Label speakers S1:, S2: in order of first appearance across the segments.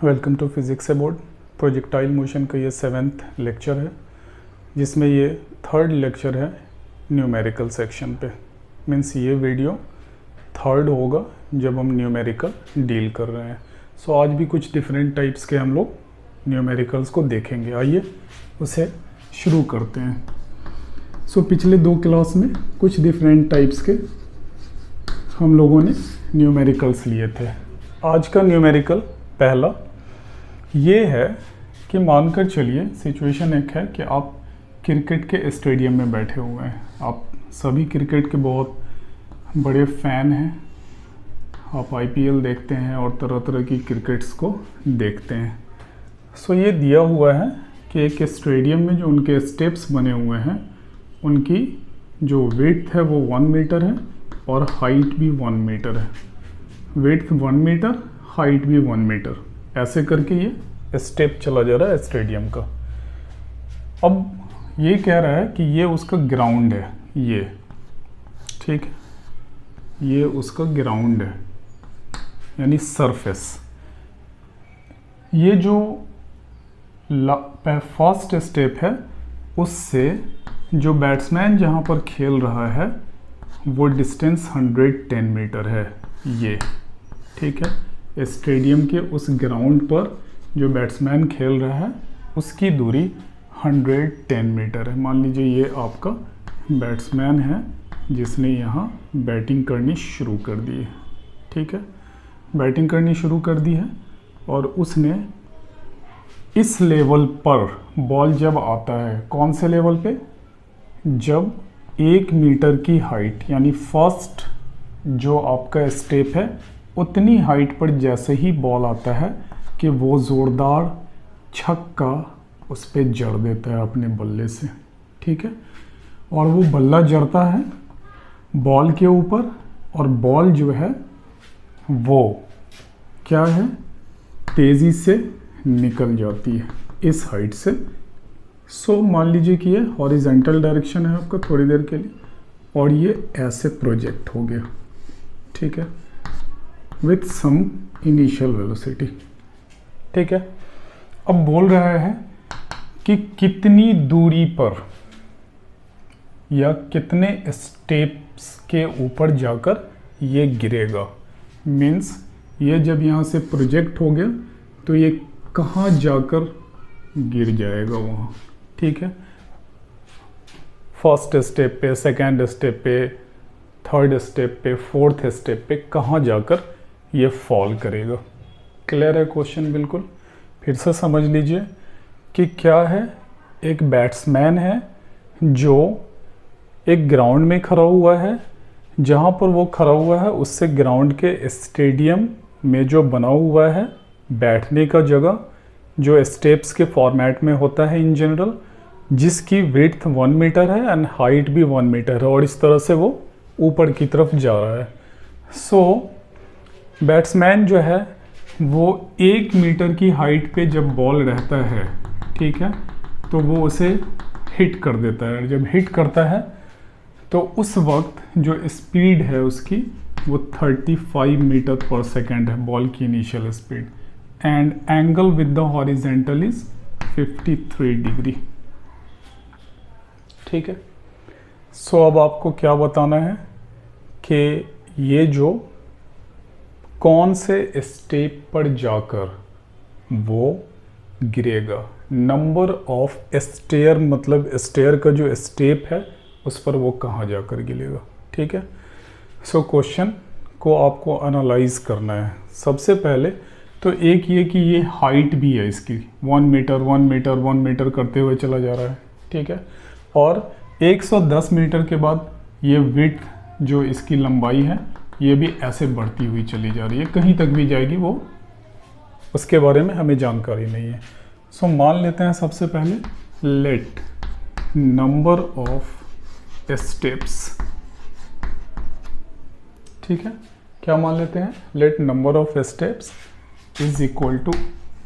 S1: Welcome to physics about. Projectile motion का ये 7th lecture है, जिसमें ये 3rd लेक्चर है न्यूमेरिकल सेक्शन पे। मीन्स ये वीडियो 3rd होगा जब हम न्यूमेरिकल डील कर रहे हैं। सो आज भी कुछ डिफरेंट टाइप्स के हम लोग न्यूमेरिकल्स को देखेंगे। आइए उसे शुरू करते हैं। सो पिछले 2 क्लास में कुछ डिफरेंट टाइप्स के हम लोगों ने न्यूमेरिकल्स लिए थे। आज का न्यूमेरिकल पहला ये है कि मानकर चलिए सिचुएशन एक है कि आप क्रिकेट के स्टेडियम में बैठे हुए हैं। आप सभी क्रिकेट के बहुत बड़े फ़ैन हैं, आप आईपीएल देखते हैं और तरह तरह की क्रिकेट्स को देखते हैं। सो ये दिया हुआ है कि एक स्टेडियम में जो उनके स्टेप्स बने हुए हैं उनकी जो विड्थ है वो 1 मीटर है और हाइट भी 1 मीटर है। विड्थ 1 मीटर, हाइट भी 1 मीटर, ऐसे करके ये स्टेप चला जा रहा है स्टेडियम का। अब ये कह रहा है कि ये उसका ग्राउंड है, ये ठीक है, ये उसका ग्राउंड है यानी सरफेस। ये जो फर्स्ट स्टेप है उससे जो बैट्समैन जहाँ पर खेल रहा है वो डिस्टेंस 110 मीटर है, ये ठीक है। स्टेडियम के उस ग्राउंड पर जो बैट्समैन खेल रहा है उसकी दूरी 110 मीटर है। मान लीजिए ये आपका बैट्समैन है जिसने यहाँ बैटिंग करनी शुरू कर दी है, ठीक है, बैटिंग करनी शुरू कर दी है और उसने इस लेवल पर बॉल जब आता है, कौन से लेवल पे, जब 1 मीटर की हाइट यानी फर्स्ट जो आपका स्टेप है उतनी हाइट पर जैसे ही बॉल आता है कि वो ज़ोरदार छक्का उस पर जड़ देता है अपने बल्ले से, ठीक है। और वो बल्ला जड़ता है बॉल के ऊपर और बॉल जो है वो क्या है, तेज़ी से निकल जाती है इस हाइट से। सो मान लीजिए कि ये हॉरिजेंटल डायरेक्शन है आपका थोड़ी देर के लिए और ये ऐसे प्रोजेक्ट हो गया, ठीक है, विथ सम इनिशियल वेलोसिटी, ठीक है। अब बोल रहा है कि कितनी दूरी पर या कितने स्टेप्स के ऊपर जाकर ये गिरेगा। मीन्स ये जब यहाँ से प्रोजेक्ट हो गया तो ये कहाँ जाकर गिर जाएगा वहाँ, ठीक है। फर्स्ट स्टेप पे, सेकंड स्टेप पे, थर्ड स्टेप पे, फोर्थ स्टेप पे कहाँ जाकर ये फॉल करेगा। क्लियर है क्वेश्चन? बिल्कुल। फिर से समझ लीजिए कि क्या है, एक बैट्समैन है जो एक ग्राउंड में खड़ा हुआ है, जहाँ पर वो खड़ा हुआ है उससे ग्राउंड के स्टेडियम में जो बना हुआ है बैठने का जगह, जो स्टेप्स के फॉर्मेट में होता है इन जनरल, जिसकी विड्थ 1 मीटर है एंड हाइट भी 1 मीटर है और इस तरह से वो ऊपर की तरफ जा रहा है। सो बैट्समैन जो है वो 1 मीटर की हाइट पे जब बॉल रहता है, ठीक है, तो वो उसे हिट कर देता है। जब हिट करता है तो उस वक्त जो स्पीड है उसकी वो 35 मीटर पर सेकेंड है, बॉल की initial speed, and angle with the horizontal is 53 degree, ठीक है। सो अब आपको क्या बताना है कि ये जो कौन से स्टेप पर जाकर वो गिरेगा। नंबर ऑफ स्टेयर, मतलब स्टेयर का जो स्टेप है उस पर वो कहाँ जाकर गिरेगा, ठीक है। सो क्वेश्चन को आपको एनालाइज करना है। सबसे पहले तो एक ये कि ये हाइट भी है इसकी 1 मीटर 1 मीटर 1 मीटर करते हुए चला जा रहा है, ठीक है। और 110 मीटर के बाद ये विड्थ जो इसकी लंबाई है ये भी ऐसे बढ़ती हुई चली जा रही है, कहीं तक भी जाएगी वो उसके बारे में हमें जानकारी नहीं है। सो मान लेते हैं सबसे पहले लेट नंबर ऑफ स्टेप्स, ठीक है। क्या मान लेते हैं, let number of steps is equal to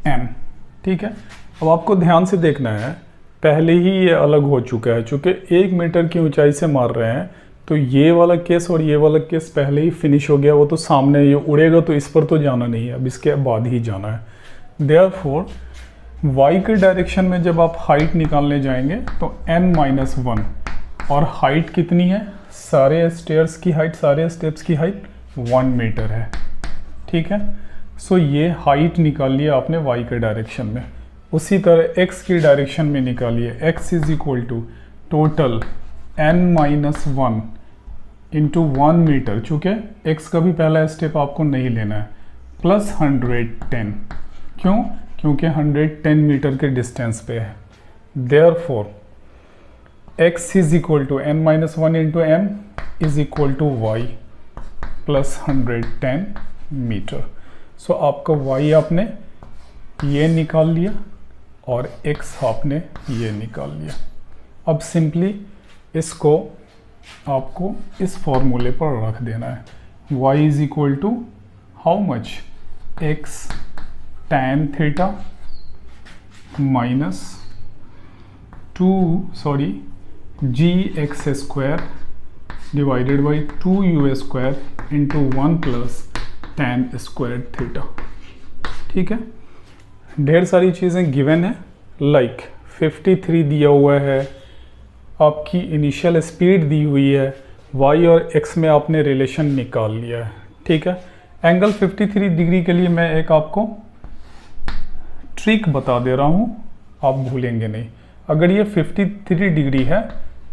S1: m, ठीक है। अब आपको ध्यान से देखना है, पहले ही ये अलग हो चुका है, चूँकि 1 मीटर की ऊंचाई से मार रहे हैं तो ये वाला केस और ये वाला केस पहले ही फिनिश हो गया। वो तो सामने ये उड़ेगा तो इस पर तो जाना नहीं है, अब इसके बाद ही जाना है। देयरफॉर y के डायरेक्शन में जब आप हाइट निकालने जाएंगे तो n-1 और हाइट कितनी है, सारे स्टेयर्स की हाइट, सारे स्टेप्स की हाइट 1 मीटर है। ठीक है, सो ये हाइट निकालिए आपने y के डायरेक्शन में। उसी तरह x की डायरेक्शन में निकालिए, x is equal to total n-1 into 1 metre, चूँकि x का भी पहला स्टेप आपको नहीं लेना है, प्लस 110। क्यों? क्योंकि 110 मीटर के डिस्टेंस पे है। Therefore x is equal to n-1 into m is equal to y plus 110 meter. So आपका y आपने ये निकाल लिया और x आपने ये निकाल लिया। अब सिंपली इसको आपको इस फॉर्मूले पर रख देना है, y is equal to how much, x tan theta minus g x square divided by 2u square into 1 plus tan square theta. ठीक है, ढेर सारी चीज़ें गिवन है, लाइक 53 दिया हुआ है, आपकी इनिशियल स्पीड दी हुई है, y और x में आपने रिलेशन निकाल लिया है। ठीक है, एंगल 53 डिग्री के लिए मैं एक आपको ट्रिक बता दे रहा हूँ, आप भूलेंगे नहीं। अगर ये 53 डिग्री है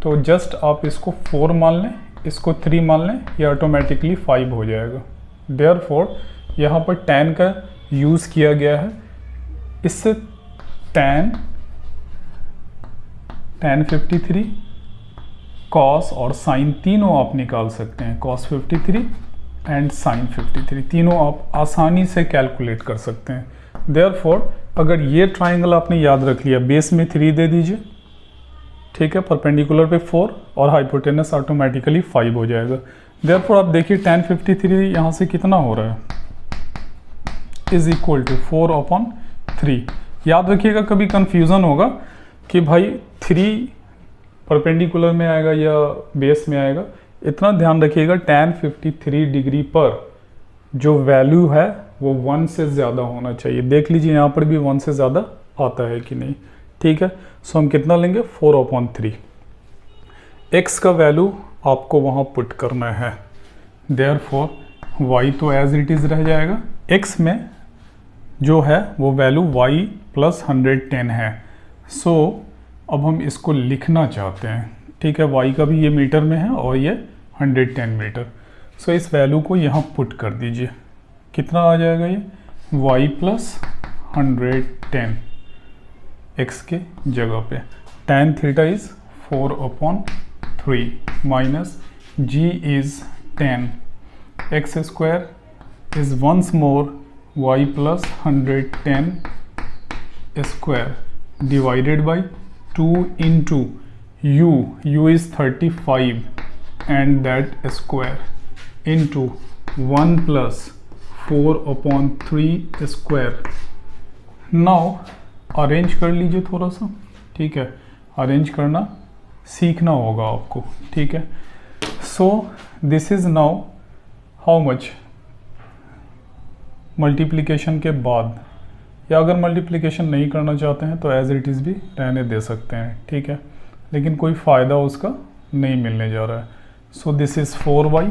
S1: तो जस्ट आप इसको 4 मान लें, इसको 3 मान लें, ये ऑटोमेटिकली 5 हो जाएगा। देयरफॉर यहाँ पर tan का यूज़ किया गया है, इससे tan 53 cos और sin तीनों आप निकाल सकते हैं, cos 53 एंड sin 53 तीनों आप आसानी से कैलकुलेट कर सकते हैं। देयरफॉर अगर ये ट्राइंगल आपने याद रख लिया, बेस में 3 दे दीजिए, ठीक है, परपेंडिकुलर पे 4 और हाइपोटेनस ऑटोमेटिकली 5 हो जाएगा। देयरफॉर आप देखिए tan 53 यहाँ से कितना हो रहा है, इज इक्वल टू 4/3। याद रखिएगा, कभी कंफ्यूजन होगा कि भाई 3 परपेंडिकुलर में आएगा या बेस में आएगा, इतना ध्यान रखिएगा tan 53 डिग्री पर जो वैल्यू है वो 1 से ज़्यादा होना चाहिए। देख लीजिए यहाँ पर भी 1 से ज़्यादा आता है कि नहीं। ठीक है, सो हम कितना लेंगे, 4/3। x का वैल्यू आपको वहाँ पुट करना है, देयरफॉर y तो एज इट इज़ रह जाएगा, x में जो है वो वैल्यू y प्लस 110 है। सो अब हम इसको लिखना चाहते हैं। ठीक है, y का भी ये मीटर में है और ये 110 मीटर। सो इस वैल्यू को यहाँ पुट कर दीजिए, कितना आ जाएगा ये, y प्लस 110 x के जगह पे, tan theta is 4/3 minus g is 10, x square is once more y plus 110 square divided by 2 into u is 35 and that square into 1 plus 4/3 square। Now arrange कर लीजिए थोड़ा सा। ठीक है, अरेंज करना सीखना होगा आपको। ठीक है, so this is now how much, multiplication के बाद, या अगर मल्टीप्लिकेशन नहीं करना चाहते हैं तो एज इट इज़ भी रहने दे सकते हैं। ठीक है, लेकिन कोई फ़ायदा उसका नहीं मिलने जा रहा है। So this is 4y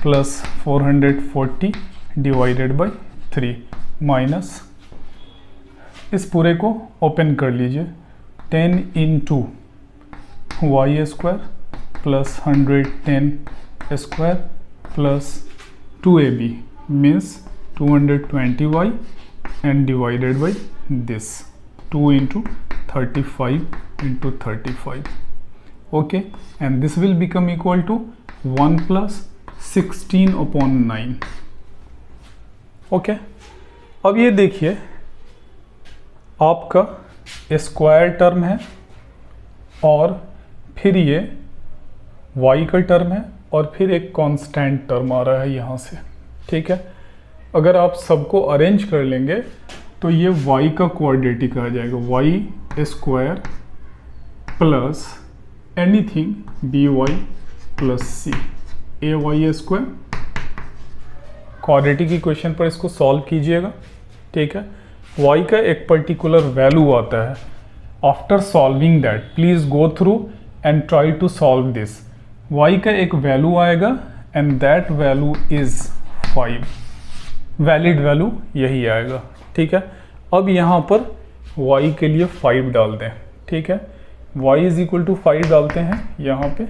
S1: plus 440 divided by 3 minus, इस पूरे को ओपन कर लीजिए, 10 into y square plus 110 square plus 2ab means 220y and divided by this 2 into 35 into 35, okay, and this will become equal to 1 plus 16/9। Okay, अब ये देखिए आपका square term है और फिर ये y का टर्म है और फिर एक कांस्टेंट टर्म आ रहा है यहाँ से। ठीक है, अगर आप सबको अरेंज कर लेंगे तो ये y का क्वाड्रेटिक आ जाएगा, y square plus anything by plus c, a y square. Quadratic equation पर इसको सॉल्व कीजिएगा। ठीक है, y का एक पर्टिकुलर वैल्यू आता है। After solving that please go through and try to solve this. y का एक वैल्यू आएगा and that value is 5, valid value यही आएगा। ठीक है, अब यहाँ पर y के लिए 5 डाल दें। ठीक है, y इज इक्वल टू 5 डालते हैं यहाँ पे,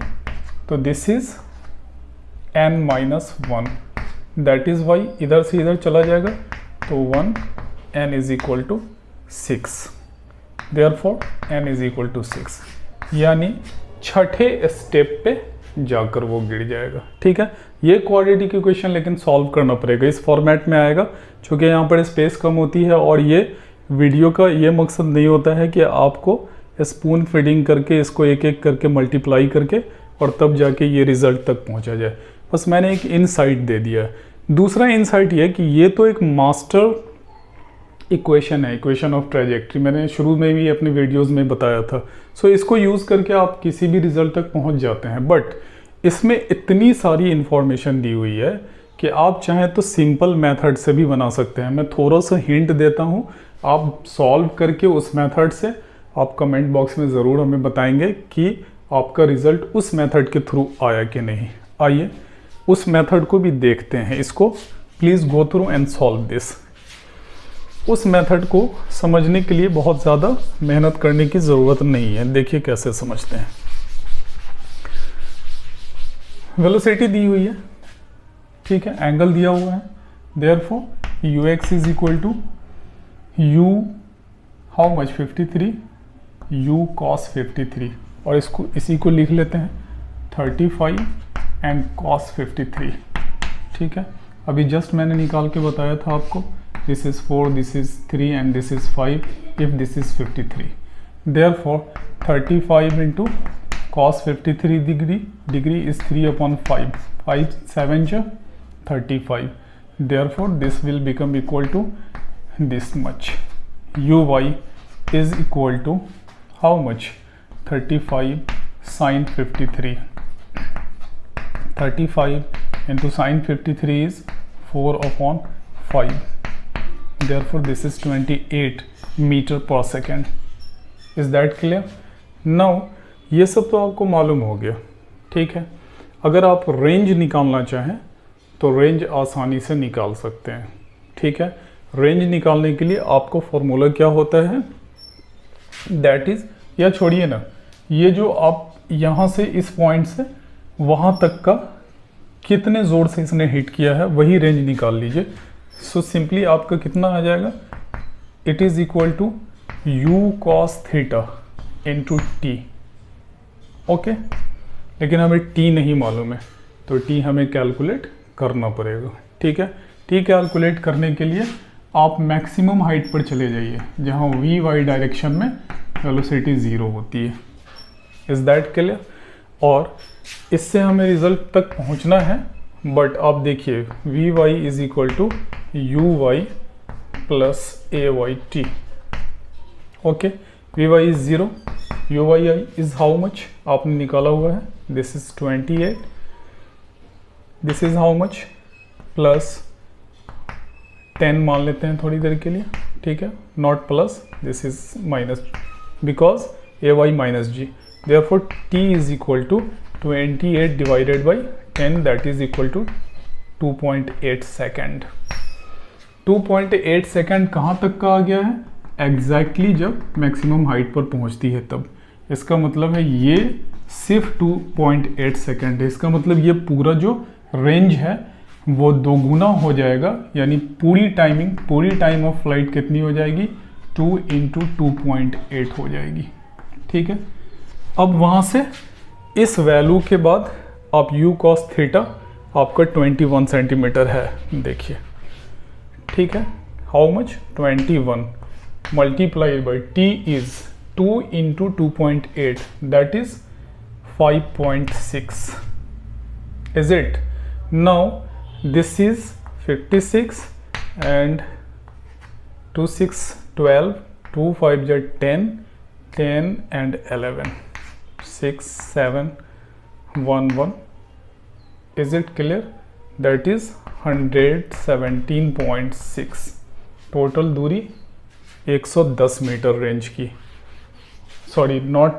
S1: तो this is n-1, that is y, इधर से इधर चला जाएगा तो 1, n is equal to 6, therefore n is equal to 6, यानी छठे स्टेप पे जाकर वो गिर जाएगा। ठीक है, ये क्वाड्रेटिक इक्वेशन लेकिन सॉल्व करना पड़ेगा, इस फॉर्मेट में आएगा क्योंकि यहाँ पर स्पेस कम होती है और ये वीडियो का ये मकसद नहीं होता है कि आपको स्पून फीडिंग करके इसको एक एक करके मल्टीप्लाई करके और तब जाके ये रिजल्ट तक पहुँचा जाए। बस मैंने एक इनसाइट दे दिया है। दूसरा इनसाइट ये कि ये तो एक मास्टर इक्वेशन है, इक्वेशन ऑफ ट्रेजेक्ट्री, मैंने शुरू में भी अपने वीडियोस में बताया था। सो इसको यूज़ करके आप किसी भी रिजल्ट तक पहुंच जाते हैं, बट इसमें इतनी सारी इंफॉर्मेशन दी हुई है कि आप चाहें तो सिंपल मेथड से भी बना सकते हैं। मैं थोड़ा सा हिंट देता हूँ, आप सॉल्व करके उस मेथड से आप कमेंट बॉक्स में ज़रूर हमें बताएंगे कि आपका रिज़ल्ट उस मेथड के थ्रू आया कि नहीं। आइए उस मेथड को भी देखते हैं। इसको please go through and solve this. उस मेथड को समझने के लिए बहुत ज़्यादा मेहनत करने की ज़रूरत नहीं है। देखिए कैसे समझते हैं। वेलोसिटी दी हुई है, ठीक है, एंगल दिया हुआ है, therefore u x is equal to u how much 53 u cos 53, और इसको इसी को लिख लेते हैं 35 एंड कॉस 53। ठीक है, अभी जस्ट मैंने निकाल के बताया था आपको, this is 4, this is 3 and this is 5 if this is 53, therefore 35 into cos 53 degree is 3/5, 5 7 35, therefore this will become equal to this much. Uy is equal to how much? 35 sin 53. 35 into sin 53 is 4/5, therefore this is 28 meter per second. Is that clear? Now ये सब तो आपको मालूम हो गया। ठीक है, अगर आप रेंज निकालना चाहें तो रेंज आसानी से निकाल सकते हैं। ठीक है, रेंज निकालने के लिए आपको फॉर्मूला क्या होता है, दैट इज, या छोड़िए ना, ये जो आप यहाँ से इस पॉइंट से वहाँ तक का कितने ज़ोर से इसने हिट किया है वही रेंज निकाल लीजिए। सो सिंपली आपका कितना आ जाएगा, it is equal to u cos theta into t. Okay, लेकिन हमें टी नहीं मालूम है तो टी हमें कैलकुलेट करना पड़ेगा। ठीक है, टी कैलकुलेट करने के लिए आप मैक्सिमम हाइट पर चले जाइए जहाँ वी वाई डायरेक्शन में वेलोसिटी 0 होती है। Is that clear? और इससे हमें रिजल्ट तक पहुँचना है, बट आप देखिए v y is equal to u y plus a y t. Okay, v y is 0, u y i is how much आपने निकाला हुआ है, this is 28, this is how much plus 10 मान लेते हैं थोड़ी देर के लिए। ठीक है, not plus, this is minus because a y minus g, therefore T is equal to 28 divided by 10, that is equal to 2.8 second. 2.8 second कहाँ तक का आ गया है, एग्जैक्टली जब मैक्सिमम हाइट पर पहुंचती है तब। इसका मतलब है ये सिर्फ 2.8 सेकेंड है। इसका मतलब ये पूरा जो रेंज है वो दोगुना हो जाएगा, यानी पूरी टाइमिंग, पूरी टाइम ऑफ फ्लाइट कितनी हो जाएगी, 2 इंटू 2.8 हो जाएगी। ठीक है, अब वहाँ से इस वैल्यू के बाद आप यू कॉस थीटा आपका 21 सेंटीमीटर है, देखिए। ठीक है, how much, 21 multiplied by t is 2 into 2.8, that is 5.6. Is it? Now this is 56 and 2 6 12, 2 5 is 10, 10 and 11, 6 7 1 1. Is it clear? That is 117.6 total दूरी 110 मीटर रेंज की, सॉरी नॉट,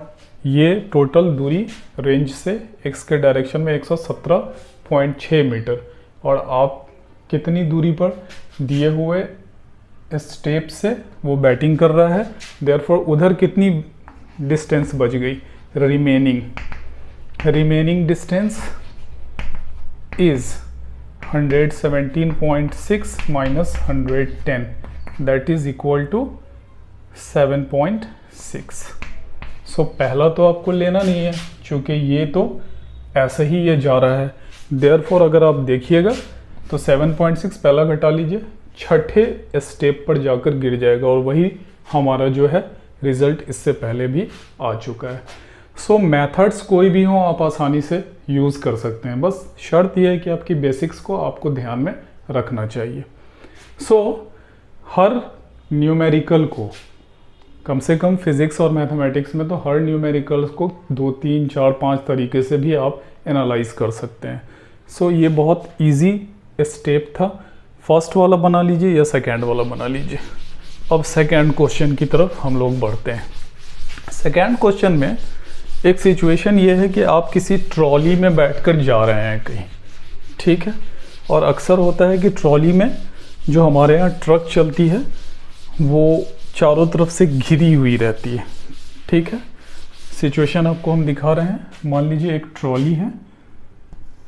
S1: ये total दूरी range से x के डायरेक्शन में 117.6 metre, और आप कितनी दूरी पर दिए हुए स्टेप से वो बैटिंग कर रहा है, देयरफॉर उधर कितनी डिस्टेंस बच गई, remaining distance is 117.6 minus 110, that is equal to 7.6। So पहला तो आपको लेना नहीं है क्योंकि ये तो ऐसे ही ये जा रहा है, देयरफॉर अगर आप देखिएगा तो 7.6 पहला घटा लीजिए, छठे स्टेप पर जाकर गिर जाएगा, और वही हमारा जो है रिजल्ट इससे पहले भी आ चुका है। सो मेथड्स कोई भी हो आप आसानी से यूज़ कर सकते हैं, बस शर्त यह है कि आपकी बेसिक्स को आपको ध्यान में रखना चाहिए। सो हर न्यूमेरिकल को, कम से कम फिज़िक्स और मैथमेटिक्स में तो हर न्यूमेरिकल्स को 2, 3, 4, 5 तरीके से भी आप एनालाइज कर सकते हैं। सो ये बहुत इजी स्टेप था, फर्स्ट वाला बना लीजिए या सेकेंड वाला बना लीजिए। अब सेकेंड क्वेश्चन की तरफ हम लोग बढ़ते हैं। सेकेंड क्वेश्चन में एक सिचुएशन ये है कि आप किसी ट्रॉली में बैठकर जा रहे हैं कहीं, ठीक है, और अक्सर होता है कि ट्रॉली में जो हमारे यहाँ ट्रक चलती है वो चारों तरफ से घिरी हुई रहती है, ठीक है। सिचुएशन आपको हम दिखा रहे हैं, मान लीजिए एक ट्रॉली है,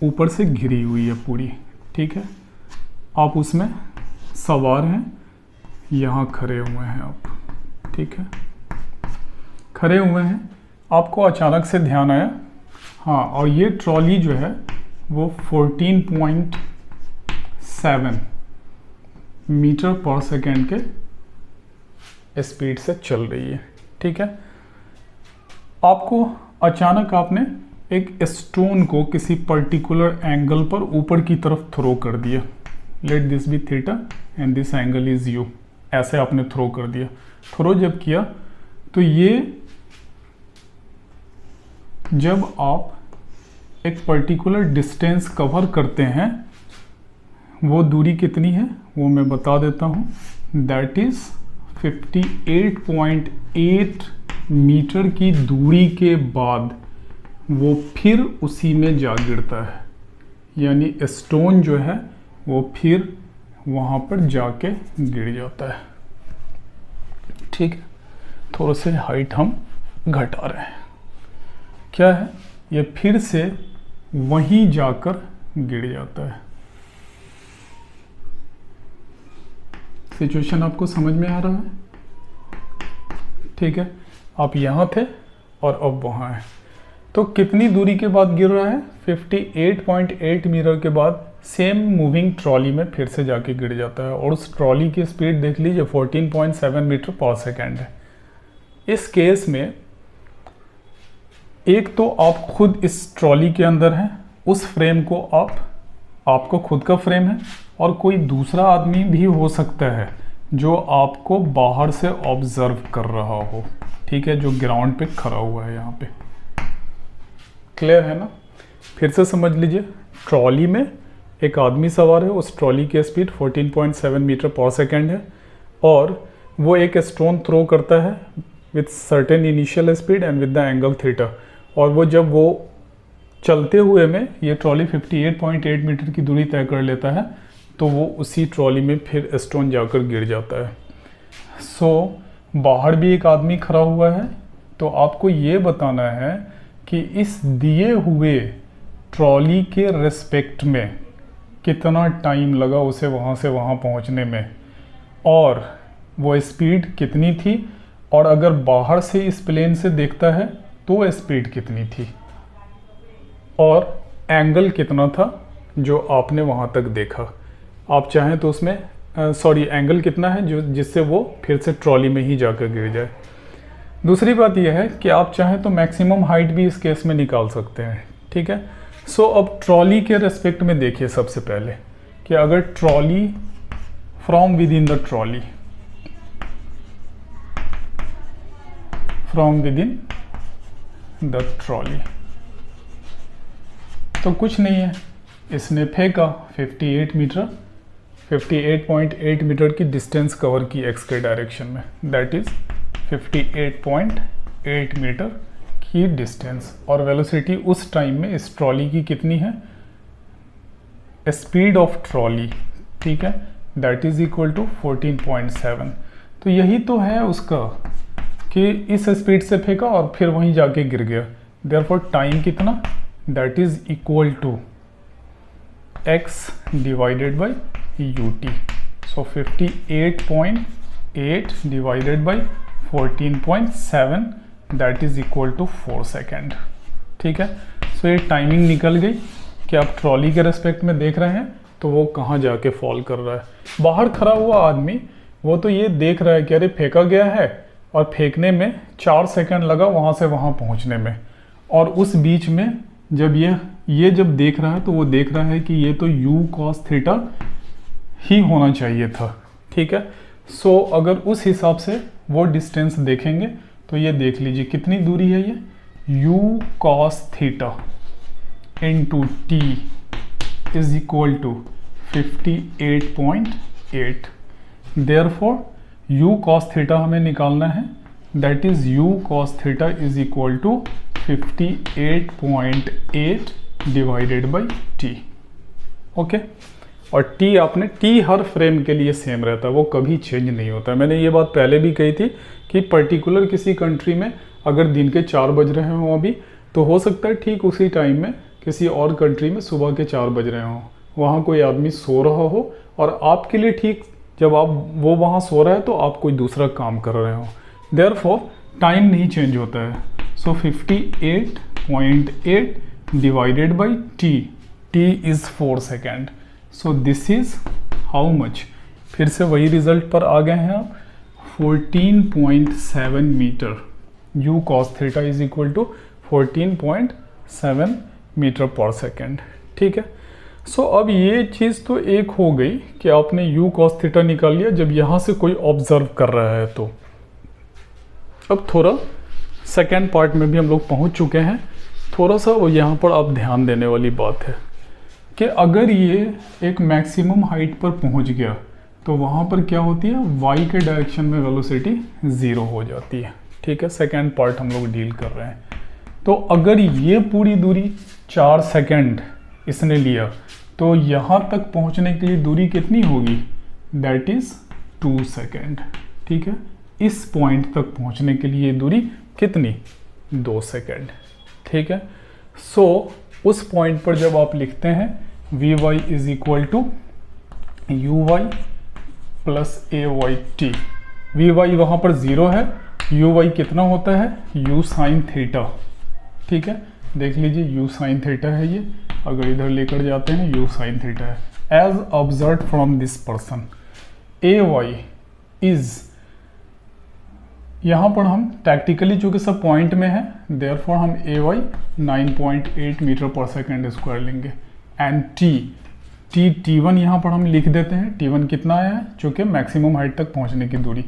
S1: ऊपर से घिरी हुई है पूरी, ठीक है, आप उसमें सवार हैं, यहाँ खड़े हुए हैं आप, ठीक है, खड़े हुए हैं, आपको अचानक से ध्यान आया, हाँ, और ये ट्रॉली जो है वो 14.7 मीटर पर सेकेंड के स्पीड से चल रही है, ठीक है। आपको अचानक आपने एक स्टोन को किसी पर्टिकुलर एंगल पर ऊपर की तरफ थ्रो कर दिया, let this be theta and this angle is u, ऐसे आपने थ्रो कर दिया। थ्रो जब किया तो ये जब आप एक पर्टिकुलर डिस्टेंस कवर करते हैं, वो दूरी कितनी है वो मैं बता देता हूँ, दैट इज 58.8 मीटर की दूरी के बाद वो फिर उसी में जा गिरता है, यानी स्टोन जो है वो फिर वहाँ पर जाके गिर जाता है, ठीक है। थोड़ा से हाइट हम घटा रहे हैं, क्या है, ये फिर से वहीं जाकर गिर जाता है। सिचुएशन आपको समझ में आ रहा है, ठीक है। आप यहाँ थे और अब वहाँ हैं, तो कितनी दूरी के बाद गिर रहा है, 58.8 मीटर के बाद सेम मूविंग ट्रॉली में फिर से जाके गिर जाता है, और उस ट्रॉली की स्पीड देख लीजिए 14.7 मीटर पर सेकेंड है। इस केस में एक तो आप खुद इस ट्रॉली के अंदर हैं, उस फ्रेम को आपको खुद का फ्रेम है, और कोई दूसरा आदमी भी हो सकता है जो आपको बाहर से ऑब्जर्व कर रहा हो, ठीक है, जो ग्राउंड पे खड़ा हुआ है यहाँ पे, क्लियर है ना। फिर से समझ लीजिए, ट्रॉली में एक आदमी सवार है, उस ट्रॉली की स्पीड 14.7 मीटर पर सेकेंड है, और वो एक स्टोन थ्रो करता है with certain initial speed and with the angle theta, और वो जब वो चलते हुए में ये ट्रॉली 58.8 मीटर की दूरी तय कर लेता है, तो वो उसी ट्रॉली में फिर स्टोन जाकर गिर जाता है। सो बाहर भी एक आदमी खड़ा हुआ है, तो आपको ये बताना है कि इस दिए हुए ट्रॉली के रिस्पेक्ट में कितना टाइम लगा उसे वहाँ से वहाँ पहुँचने में, और वो स्पीड कितनी थी, और अगर बाहर से इस प्लेन से देखता है तो स्पीड कितनी थी, और एंगल कितना था जो आपने वहाँ तक देखा। आप चाहें तो उसमें एंगल कितना है जो जिससे वो फिर से ट्रॉली में ही जाकर गिर जाए। दूसरी बात यह है कि आप चाहें तो मैक्सिमम हाइट भी इस केस में निकाल सकते हैं, ठीक है। सो अब ट्रॉली के रेस्पेक्ट में देखिए सबसे पहले कि अगर trolley from with in the trolley, from with in the trolley, तो कुछ नहीं है, इसने फेंका 58 मीटर 58.8 मीटर की डिस्टेंस कवर की एक्स के डायरेक्शन में, दैट इज़ 58.8 मीटर की डिस्टेंस। और वेलोसिटी उस टाइम में इस ट्रॉली की कितनी है, स्पीड ऑफ ट्रॉली, ठीक है, दैट इज इक्वल टू 14.7। तो यही तो है उसका कि इस स्पीड से फेंका और फिर वहीं जाके गिर गया, देयरफॉर टाइम कितना, that is equal to x divided by ut। So 58.8 divided by 14.7 that is equal to 4 second, ठीक है। सो ये टाइमिंग निकल गई कि आप ट्रॉली के रेस्पेक्ट में देख रहे हैं तो वो कहाँ जाके फॉल कर रहा है। बाहर खड़ा हुआ आदमी वो तो ये देख रहा है कि अरे फेंका गया है, और फेंकने में 4 सेकंड लगा वहाँ से वहाँ पहुँचने में, और उस बीच में जब ये जब देख रहा है तो वो देख रहा है कि ये तो u cos थीटा ही होना चाहिए था, ठीक है। सो अगर उस हिसाब से वो डिस्टेंस देखेंगे तो ये देख लीजिए कितनी दूरी है, ये u cos theta into t is equal to 58.8। Therefore u cos theta हमें निकालना है, that is u cos theta is equal to 58.8 divided by t, okay. और टी आपने, टी हर फ्रेम के लिए सेम रहता है, वो कभी चेंज नहीं होता है। मैंने ये बात पहले भी कही थी कि पर्टिकुलर किसी कंट्री में अगर दिन के 4 बज रहे हों अभी, तो हो सकता है ठीक उसी टाइम में किसी और कंट्री में सुबह के 4 बज रहे हों, वहाँ कोई आदमी सो रहा हो, और आपके लिए ठीक जब वो वहाँ सो रहा है तो आप कोई दूसरा काम कर रहे हो, देयरफॉर टाइम नहीं चेंज होता है। सो 58.8 divided by T, T is 4 second. So this is how much, फिर से वही रिजल्ट पर आ गए हैं आप, 14.7 metre. u cos theta is equal to 14.7 metre पर सेकेंड, ठीक है। सो अब ये चीज़ तो एक हो गई कि आपने u cos थीटा निकाल लिया जब यहाँ से कोई ऑब्जर्व कर रहा है। तो अब थोड़ा सेकेंड पार्ट में भी हम लोग पहुँच चुके हैं। थोड़ा सा वो यहाँ पर आप ध्यान देने वाली बात है कि अगर ये एक मैक्सिमम हाइट पर पहुँच गया तो वहाँ पर क्या होती है, y के डायरेक्शन में वेलोसिटी 0 हो जाती है, ठीक है। सेकेंड पार्ट हम लोग डील कर रहे हैं। तो अगर ये पूरी दूरी 4 सेकेंड इसने लिया तो यहाँ तक पहुँचने के लिए दूरी कितनी होगी, दैट इज़ 2 सेकेंड, ठीक है। इस पॉइंट तक पहुँचने के लिए दूरी कितनी, 2 सेकेंड, ठीक है। सो उस पॉइंट पर जब आप लिखते हैं v y is equal to u y plus a y t, v y वहाँ पर 0 है, यू वाई कितना होता है, यू साइन थीटा, ठीक है। देख लीजिए यू साइन थीटा है ये, अगर इधर लेकर जाते हैं यू साइन थीटा है। As observe from this person, a y is, यहाँ पर हम टैक्टिकली चूँकि सब पॉइंट में है, देयरफॉर हम ए वाई 9.8 मीटर पर सेकेंड स्क्वायर लेंगे। एंड टी वन यहाँ पर हम लिख देते हैं, टी वन कितना आया है, चूँकि मैक्सिमम हाइट तक पहुँचने की दूरी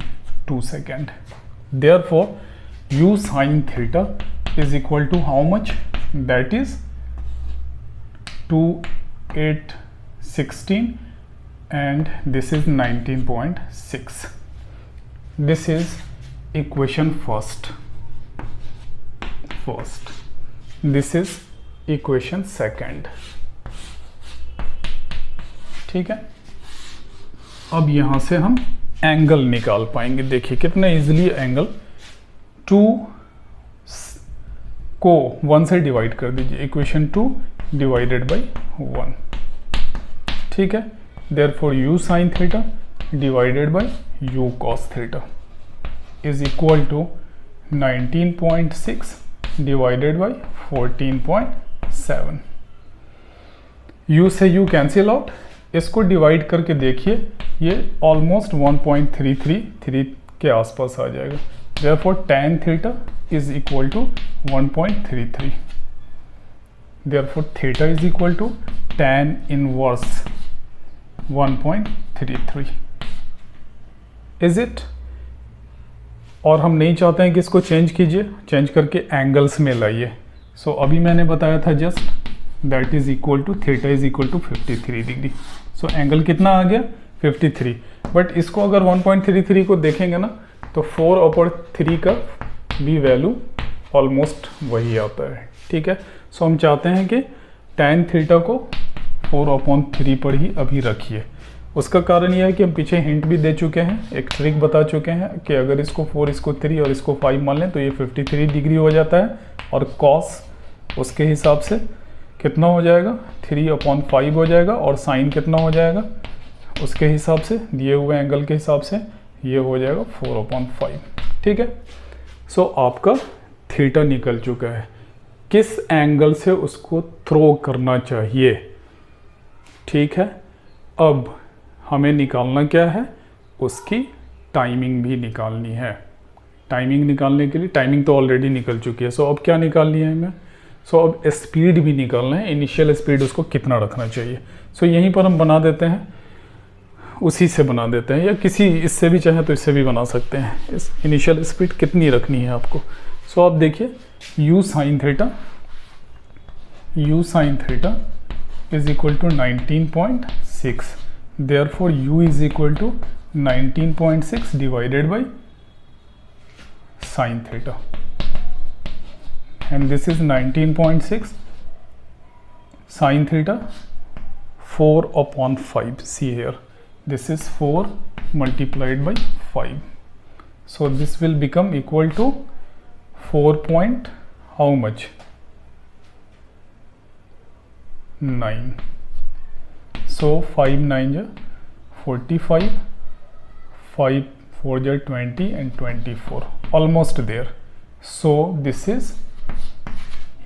S1: 2 second. Therefore u sine theta is equal to how much, that is 2/816 and this is 19.6. This is equation first. This is equation second. ठीक है। अब यहाँ से हम एंगल निकाल पाएंगे। देखिए कितना इजीली एंगल, 2 को 1 से डिवाइड कर दीजिए, इक्वेशन 2 डिवाइडेड बाई 1, ठीक है। Therefore u sine theta divided by u cos theta is equal to 19.6 divided by 14.7। U से यू कैंसिल आउट, इसको डिवाइड करके देखिए ये ऑलमोस्ट 1.333 के आसपास आ जाएगा। Therefore tan theta is equal to 1.33। Therefore theta is equal to tan inverse 1.33, is it? और हम नहीं चाहते हैं कि इसको चेंज कीजिए, चेंज करके एंगल्स में लाइए। सो अभी मैंने बताया था just that is equal to theta is equal to 53 degree. So angle कितना आ गया, 53, बट इसको अगर 1.33 को देखेंगे ना तो 4/3 का भी वैल्यू ऑलमोस्ट वही आता है, ठीक है। सो हम चाहते हैं कि tan थीटा को 4/3 पर ही अभी रखिए। उसका कारण यह है कि हम पीछे हिंट भी दे चुके हैं, एक ट्रिक बता चुके हैं कि अगर इसको 4, इसको 3 और इसको 5 मान लें तो ये 53 डिग्री हो जाता है, और कॉस उसके हिसाब से कितना हो जाएगा, 3/5 हो जाएगा, और साइन कितना हो जाएगा उसके हिसाब से, दिए हुए एंगल के हिसाब से ये हो जाएगा 4/5, ठीक है। सो आपका थीटा निकल चुका है। किस एंगल से उसको थ्रो करना चाहिए, ठीक है। अब हमें निकालना क्या है, उसकी टाइमिंग भी निकालनी है। टाइमिंग निकालने के लिए, टाइमिंग तो ऑलरेडी निकल चुकी है, सो अब क्या निकालनी है हमें, सो अब स्पीड भी निकालना है, इनिशियल स्पीड उसको कितना रखना चाहिए। सो यहीं पर हम बना देते हैं, उसी से बना देते हैं, या किसी इससे भी चाहे तो इससे भी बना सकते हैं। इस इनिशियल स्पीड कितनी रखनी है आपको। सो आप देखिए u sin theta is equal to 19.6, therefore u is equal to 19.6 divided by sin theta, and this is 19.6 sin theta 4/5. See here, this is 4 multiplied by 5, so this will become equal to 4 point how much, 9. So 5 9 ja 45, 5 4 ja 20 and 24, almost there. So this is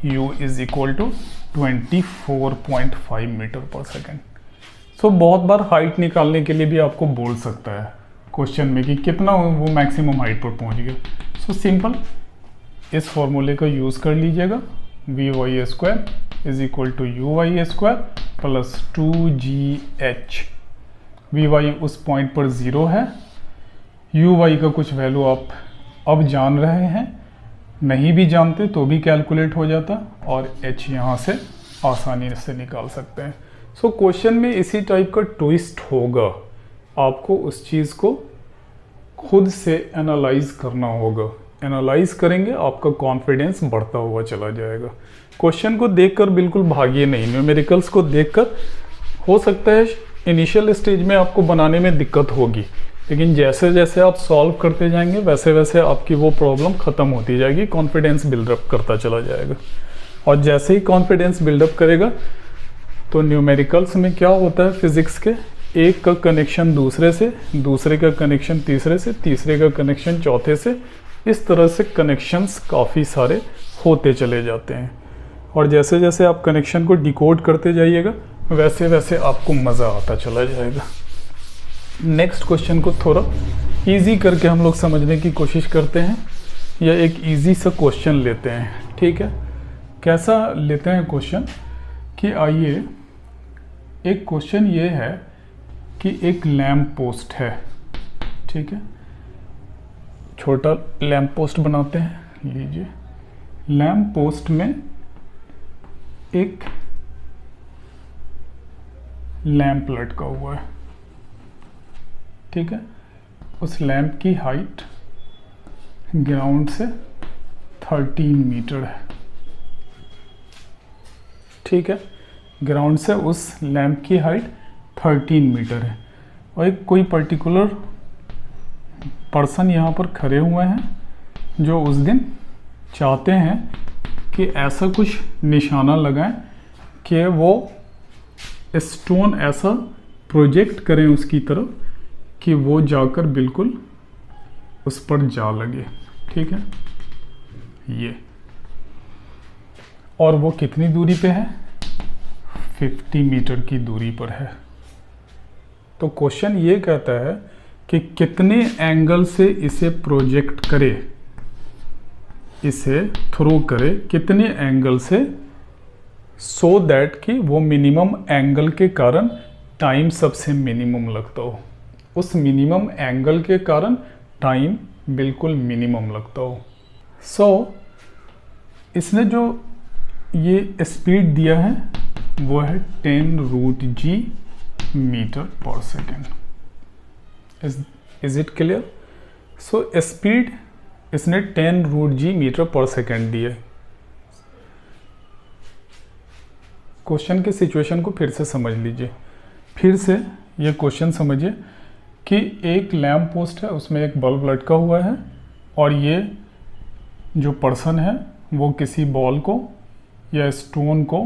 S1: u is equal to 24.5 metre पर second. सो बहुत बार height निकालने के लिए भी आपको बोल सकता है क्वेश्चन में कि कितना वो मैक्सिमम हाइट पर पहुंच गया। सो सिंपल इस फॉर्मूले का यूज़ कर लीजिएगा, vy² is equal to uy² plus 2gh। vy उस पॉइंट पर 0 है, uy का कुछ वैल्यू आप अब जान रहे हैं, नहीं भी जानते तो भी कैलकुलेट हो जाता, और h यहाँ से आसानी से निकाल सकते हैं। सो क्वेश्चन में इसी टाइप का ट्विस्ट होगा, आपको उस चीज़ को खुद से एनालाइज करना होगा। एनालाइज करेंगे आपका कॉन्फिडेंस बढ़ता हुआ चला जाएगा। क्वेश्चन को देखकर बिल्कुल भागिए नहीं, न्यूमेरिकल्स को देखकर हो सकता है इनिशियल स्टेज में आपको बनाने में दिक्कत होगी, लेकिन जैसे जैसे आप सॉल्व करते जाएंगे वैसे वैसे आपकी वो प्रॉब्लम ख़त्म होती जाएगी, कॉन्फिडेंस बिल्डअप करता चला जाएगा। और जैसे ही कॉन्फिडेंस बिल्डअप करेगा तो न्यूमेरिकल्स में क्या होता है, फिज़िक्स के एक का कनेक्शन दूसरे से, दूसरे का कनेक्शन तीसरे से, तीसरे का कनेक्शन चौथे से, इस तरह से कनेक्शंस काफ़ी सारे होते चले जाते हैं। और जैसे जैसे आप कनेक्शन को डिकोड करते जाइएगा वैसे वैसे आपको मज़ा आता चला जाएगा। नेक्स्ट क्वेश्चन को थोड़ा इजी करके हम लोग समझने की कोशिश करते हैं, या एक इजी सा क्वेश्चन लेते हैं, ठीक है। कैसा लेते हैं क्वेश्चन कि आइए, एक क्वेश्चन ये है कि एक लैंप पोस्ट है, ठीक है, छोटा लैंप पोस्ट बनाते हैं। लीजिए लैंप पोस्ट में एक लैंप लटका हुआ है, ठीक है। उस लैंप की हाइट ग्राउंड से 13 मीटर है, ठीक है। ग्राउंड से उस लैंप की हाइट 13 मीटर है, और एक कोई पर्टिकुलर पर्सन यहाँ पर खड़े हुए हैं जो उस दिन चाहते हैं कि ऐसा कुछ निशाना लगाएं कि वो स्टोन ऐसा प्रोजेक्ट करें उसकी तरफ कि वो जाकर बिल्कुल उस पर जा लगे, ठीक है, ये। और वो कितनी दूरी पे है, 50 मीटर की दूरी पर है। तो क्वेश्चन ये कहता है कि कितने एंगल से इसे प्रोजेक्ट करे, इसे थ्रो करे कितने एंगल से, सो दैट कि वो मिनिमम एंगल के कारण टाइम सबसे मिनिमम लगता हो, उस मिनिमम एंगल के कारण टाइम बिल्कुल मिनिमम लगता हो। सो इसने जो ये स्पीड दिया है वो है 10√g मीटर पर second, is it clear? So speed इसने 10√g मीटर पर सेकेंड दी है। क्वेश्चन के सिचुएशन को फिर से समझ लीजिए, फिर से ये क्वेश्चन समझिए कि एक लैम्प पोस्ट है, उसमें एक बल्ब लटका हुआ है और ये जो पर्सन है वो किसी बॉल को या स्टोन को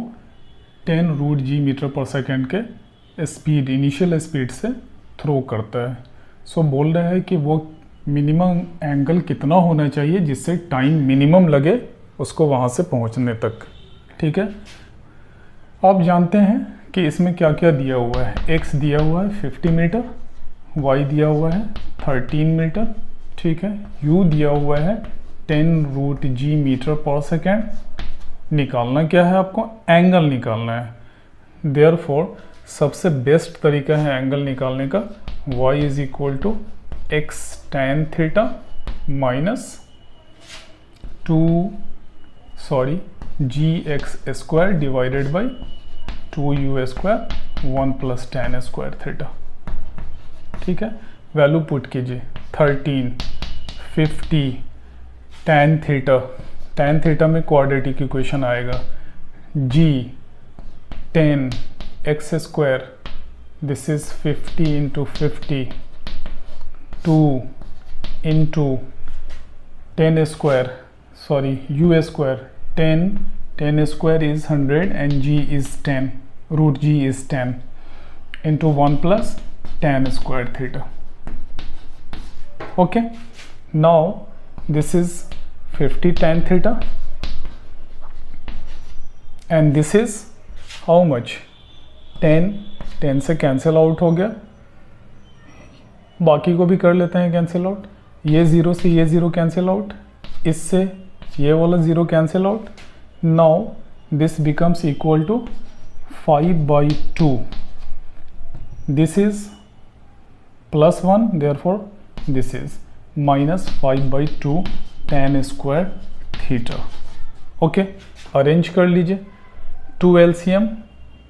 S1: 10√g मीटर पर सेकेंड के स्पीड, इनिशियल स्पीड से थ्रो करता है। सो बोल रहा है कि वो मिनिमम एंगल कितना होना चाहिए जिससे टाइम मिनिमम लगे उसको वहाँ से पहुँचने तक। ठीक है, आप जानते हैं कि इसमें क्या क्या दिया हुआ है। x दिया हुआ है 50 मीटर, y दिया हुआ है 13 मीटर, ठीक है, u दिया हुआ है 10√g मीटर पर सेकेंड। निकालना क्या है आपको? एंगल निकालना है। देयरफॉर सबसे बेस्ट तरीका है एंगल निकालने का y is equal to x tan theta minus gx square divided by 2u square 1 plus tan square theta. ठीक है, वैल्यू पुट कीजिए 13, 50, tan थीटा में क्वाड्रेटिक इक्वेशन आएगा g 10 x square, this is 50 into 50, 2 into 10 square, u square 10 square is 100 and g is 10, √g is 10 into 1 plus tan square theta. Okay, now this is 50 tan theta and this is how much? 10 से cancel out हो गया, बाकी को भी कर लेते हैं cancel out. ये 0 से ये 0 कैंसिल आउट, इससे ये वाला 0 cancel out. Now this becomes equal to 5/2, this is +1, therefore this is -5/2 tan square theta. Okay, arrange कर लीजिए। 2 LCM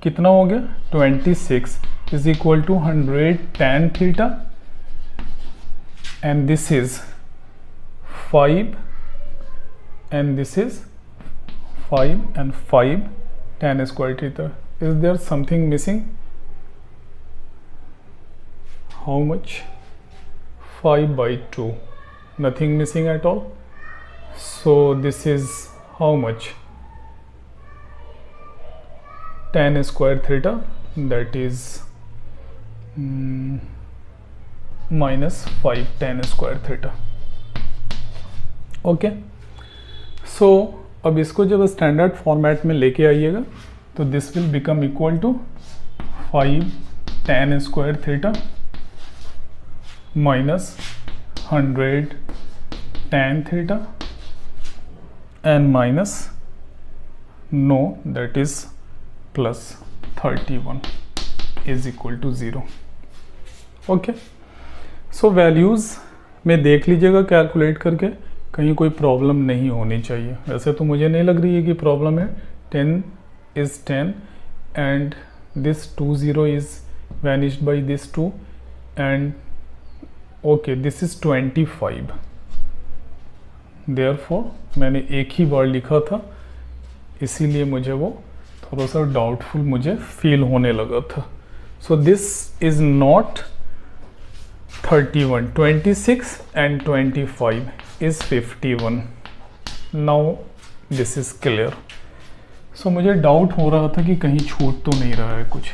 S1: कितना हो गया? 26 is equal to 100 tan theta and this is 5 and this is 5 and 5 tan square theta. Is there something missing? How much? 5/2, nothing missing at all. So this is how much? Tan square theta, that is -5 tan square theta. Okay, so अब इसको जब standard format में लेके आइएगा तो this will become equal to 5 tan square theta minus 100 tan theta and minus no that is plus 31 is equal to 0। Okay, so values में देख लीजिएगा कैलकुलेट करके, कहीं कोई प्रॉब्लम नहीं होनी चाहिए। वैसे तो मुझे नहीं लग रही है कि प्रॉब्लम है। 10 is 10 and this 20 is vanished by this 2 and okay this is 25। Therefore मैंने एक ही बार लिखा था, इसीलिए मुझे वो थोड़ा सा डाउटफुल मुझे फील होने लगा था। सो this is not 31, 26 and 25 is 51. Now this is clear. So मुझे डाउट हो रहा था कि कहीं छूट तो नहीं रहा है कुछ।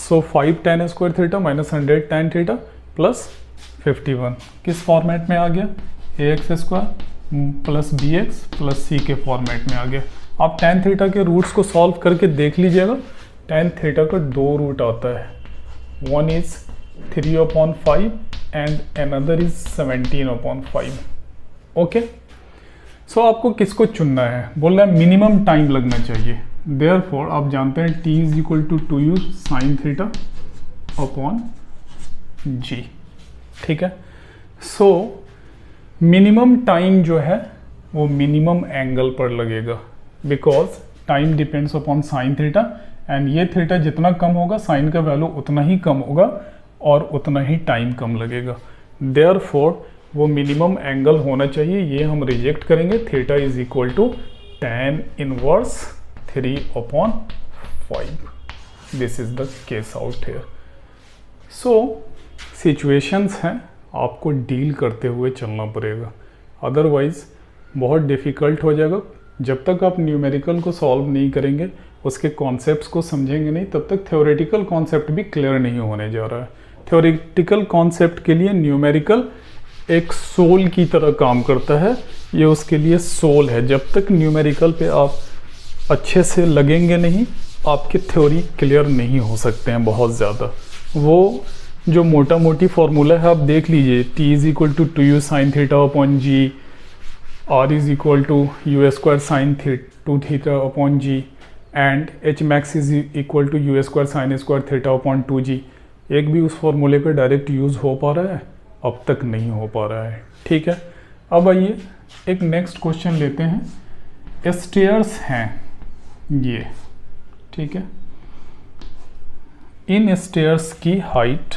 S1: So 5 tan square theta minus 100 tan theta plus 51 किस फॉर्मेट में आ गया? ax square plus bx plus c के फॉर्मेट में आ गया। आप tan थीटा के रूट्स को सॉल्व करके देख लीजिएगा। tan थीटा का 2 रूट आता है, one is 3/5 and another is 17/5। Okay, so आपको किसको चुनना है? बोल रहा है मिनिमम टाइम लगना चाहिए। देयरफॉर आप जानते हैं t is equal to 2u sine theta upon g। ठीक है, सो मिनिमम टाइम जो है वो मिनिमम एंगल पर लगेगा, because time depends upon sine theta and ये थीटा जितना कम होगा साइन का वैल्यू उतना ही कम होगा और उतना ही टाइम कम लगेगा। देयरफॉर वो मिनिमम एंगल होना चाहिए, ये हम रिजेक्ट करेंगे। Theta is equal to tan inverse 3/5। This is the case out here. So situations हैं, आपको डील करते हुए चलना पड़ेगा, अदरवाइज बहुत डिफ़िकल्ट हो जाएगा। जब तक आप न्यूमेरिकल को सॉल्व नहीं करेंगे, उसके कॉन्सेप्ट्स को समझेंगे नहीं, तब तक थ्योरेटिकल कॉन्सेप्ट भी क्लियर नहीं होने जा रहा है। थ्योरेटिकल कॉन्सेप्ट के लिए न्यूमेरिकल एक सोल की तरह काम करता है, ये उसके लिए सोल है। जब तक न्यूमेरिकल पे आप अच्छे से लगेंगे नहीं, आपकी थ्योरी क्लियर नहीं हो सकते हैं बहुत ज़्यादा। वो जो मोटा मोटी फार्मूला है आप देख लीजिए, t is equal to 2u sine theta upon g, r is equal to u square sine 2 theta upon g, and h max is equal to u square sine square theta upon 2g। एक भी उस फॉर्मूले पे direct use हो पा रहा है? अब तक नहीं हो पा रहा है। ठीक है, अब आइए एक नेक्स्ट क्वेश्चन लेते हैं। स्टेयर्स हैं ये, ठीक है। इन स्टेयर्स की हाइट,